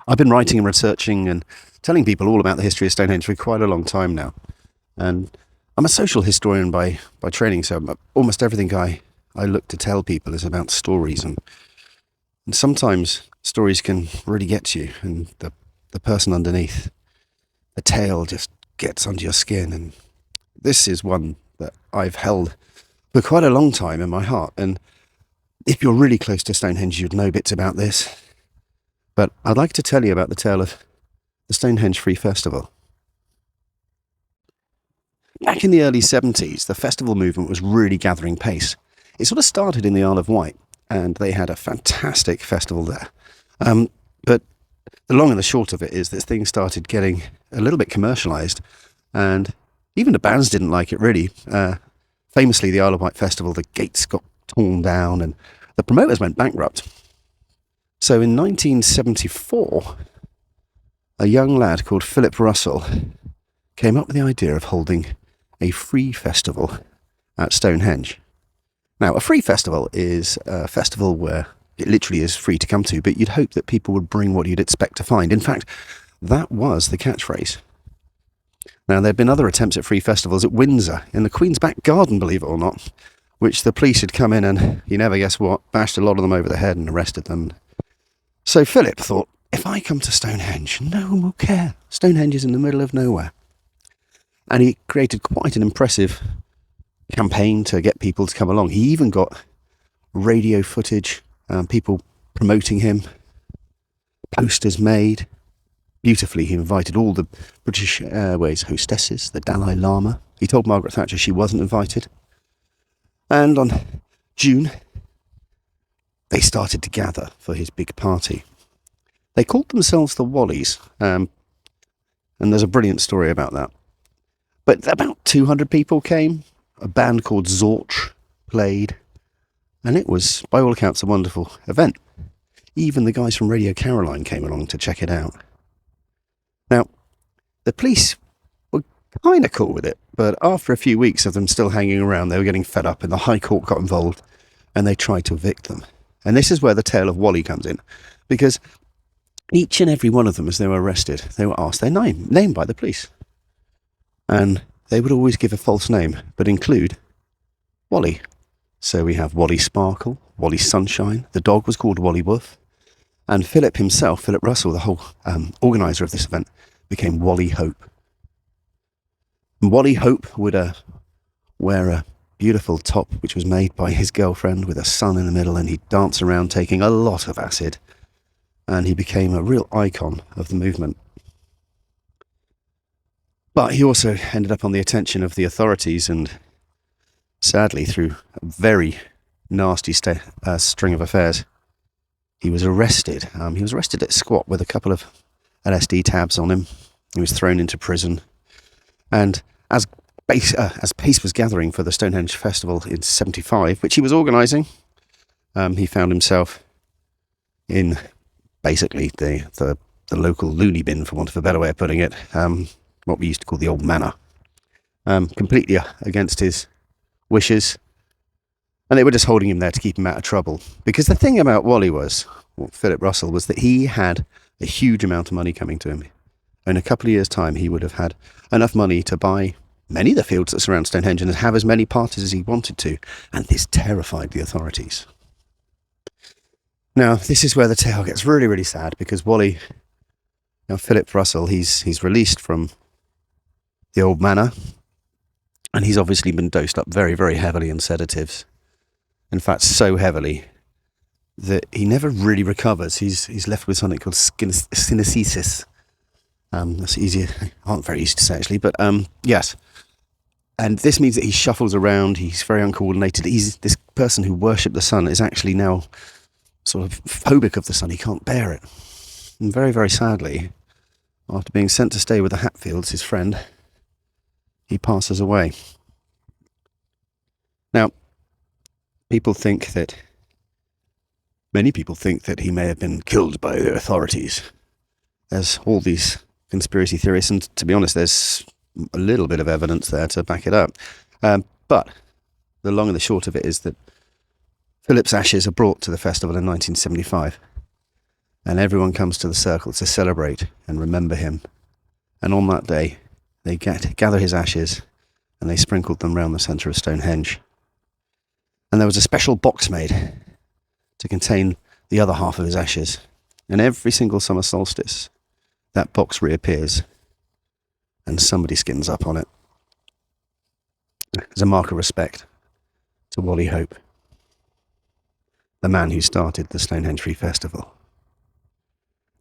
I've been writing and researching and telling people all about the history of Stonehenge for quite a long time now. And I'm a social historian by training, so almost everything I look to tell people is about stories. And sometimes stories can really get to you, and the person underneath, the tale just gets under your skin. And this is one that I've held for quite a long time in my heart. And if you're really close to Stonehenge, you'd know bits about this. But I'd like to tell you about the tale of the Stonehenge Free Festival. Back in the early 70s, the festival movement was really gathering pace. It sort of started in the Isle of Wight, and they had a fantastic festival there. But the long and the short of it is this thing started getting a little bit commercialised, and even the bands didn't like it, really. Famously, the Isle of Wight festival, the gates got torn down, and the promoters went bankrupt. So in 1974, a young lad called Philip Russell came up with the idea of holding a free festival at Stonehenge. Now, a free festival is a festival where it literally is free to come to, but you'd hope that people would bring what you'd expect to find. In fact, that was the catchphrase. Now, there had been other attempts at free festivals at Windsor, in the Queen's back garden, believe it or not, which the police had come in and, you never guess what, bashed a lot of them over the head and arrested them. So Philip thought, if I come to Stonehenge, no one will care. Stonehenge is in the middle of nowhere. And he created quite an impressive campaign to get people to come along. He even got radio footage, people promoting him, posters made. Beautifully, he invited all the British Airways hostesses, the Dalai Lama. He told Margaret Thatcher she wasn't invited. And on June, they started to gather for his big party. They called themselves the Wallies, and there's a brilliant story about that. But about 200 people came. A band called Zorch played, and it was, by all accounts, a wonderful event. Even the guys from Radio Caroline came along to check it out. Now, the police were kind of cool with it, but after a few weeks of them still hanging around, they were getting fed up, and the High Court got involved, and they tried to evict them. And this is where the tale of Wally comes in, because each and every one of them, as they were arrested, they were asked their name by the police. And they would always give a false name, but include Wally. So we have Wally Sparkle, Wally Sunshine, the dog was called Wally Woof, and Philip himself, Philip Russell, the whole organiser of this event, became Wally Hope. And Wally Hope would wear a beautiful top which was made by his girlfriend with a sun in the middle, and he'd dance around taking a lot of acid, and he became a real icon of the movement. But he also ended up on the attention of the authorities, and sadly, through a very nasty string of affairs, he was arrested. He was arrested at Squat with a couple of LSD tabs on him. He was thrown into prison. And as pace was gathering for the Stonehenge Festival in 75, which he was organising, he found himself in basically the local loony bin, for want of a better way of putting it, what we used to call the Old Manor, completely against his wishes. And they were just holding him there to keep him out of trouble. Because the thing about Wally Philip Russell, was that he had a huge amount of money coming to him. In a couple of years' time, he would have had enough money to buy many of the fields that surround Stonehenge and have as many parties as he wanted to. And this terrified the authorities. Now, this is where the tale gets really, really sad, because Wally, Philip Russell, he's released from the Old Manor, and he's obviously been dosed up very, very heavily in sedatives. In fact, so heavily that he never really recovers. He's left with something called synesthesis. That's easier. Aren't very easy to say, actually, but yes. And this means that he shuffles around. He's very uncoordinated. He's this person who worshipped the sun is actually now sort of phobic of the sun. He can't bear it. And very, very sadly, after being sent to stay with the Hatfields, his friend, he passes away. Now, many people think that he may have been killed by the authorities. There's all these conspiracy theories, and to be honest, there's a little bit of evidence there to back it up. But the long and the short of it is that Philip's ashes are brought to the festival in 1975. And everyone comes to the circle to celebrate and remember him. And on that day, they gather his ashes and they sprinkled them round the centre of Stonehenge. And there was a special box made to contain the other half of his ashes. And every single summer solstice, that box reappears and somebody skins up on it as a mark of respect to Wally Hope, the man who started the Stonehenge Free Festival.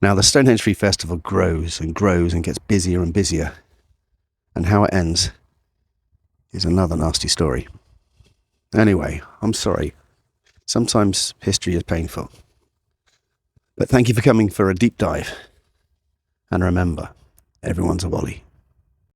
Now, the Stonehenge Free Festival grows and grows and gets busier and busier. And how it ends is another nasty story. Anyway, I'm sorry. Sometimes history is painful. But thank you for coming for a deep dive. And remember, everyone's a Wally.